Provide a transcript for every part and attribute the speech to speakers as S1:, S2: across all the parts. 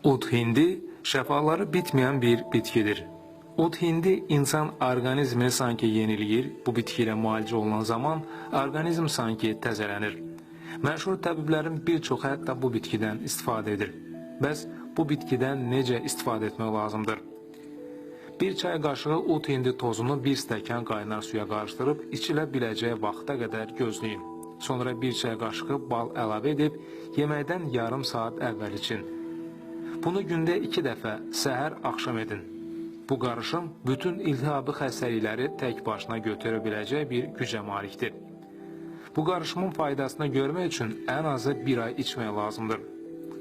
S1: Ot hindi şəfaları bitməyən bir bitkidir. Ot hindi insan orqanizmini sanki yeniləyir. Bu bitki ilə müalicə olunan zaman orqanizm sanki təzələnir. Məşhur təbiblərin bir çoxu hətta bu bitkidən istifadə edir. Bəs bu bitkidən necə istifadə etmək lazımdır? Bir çay qaşığı ot hindi tozunu bir stəkan qaynar suya qarışdırıb içilə biləcəyi vaxta qədər gözləyin. Sonra bir çay qaşığı bal əlavə edib yeməkdən yarım saat əvvəl için. Bunu gündə 2 dəfə səhər axşam edin. Bu qarışım bütün iltihabi xəstəlikləri tək başına götürə biləcək bir gücə malikdir. Bu qarışımın faydasını görmək üçün ən azı 1 ay içmək lazımdır.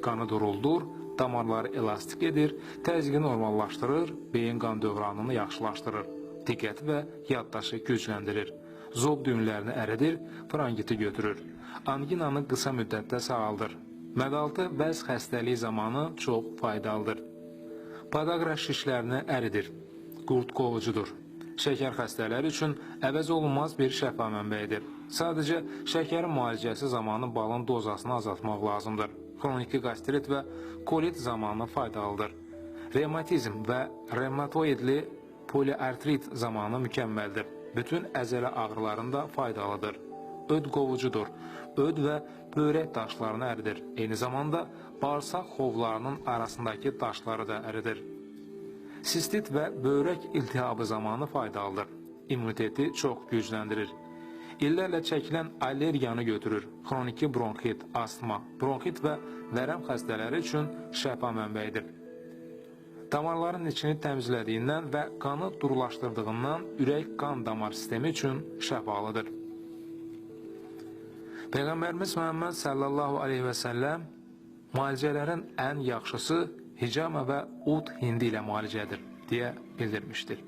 S1: Qanı duruldur, damarları elastik edir, təzyiqi normallaşdırır, beyin qan dövranını yaxşılaşdırır, diqqəti və yaddaşı gücləndirir, zob düyünlərini əridir, frangiti götürür, anginanı qısa müddətdə sağaldır. Mədaltı vəz xəstəliyi zamanı çox faydalıdır. Podagra şişlərini əridir, qurd qovucudur. Şəkər xəstələri üçün əvəz olunmaz bir şəfa mənbəyidir. Sadəcə şəkərin müalicəsi zamanı balın dozasını azaltmaq lazımdır. Xroniki qastrit və kolit zamanı faydalıdır. Revmatizm və revmatoidli poliartrit zamanı mükəmməldir. Bütün əzələ ağrılarında faydalıdır. Öd qovucudur. Öd və böyrək daşlarını əridir. Eyni zamanda bağırsaq xovlarının arasındakı daşları da əridir. Sistit və böyrək iltihabı zamanı faydalıdır. İmmuniteti çox gücləndirir. İllərlə çəkilən allergiyanı götürür. Xroniki bronxit, astma, bronxit və vərəm xəstələri üçün şəfa mənbəyidir. Damarların içini təmizlədiyindən və qanı durulaşdırdığından ürək qan damar sistemi üçün şəfalıdır. Peyğəmbərimiz Muhammed sallallahu aleyhi və səlləm müalicələrin ən yaxşısı hicama və ot hindi ilə müalicədir deyə bildirmişdir.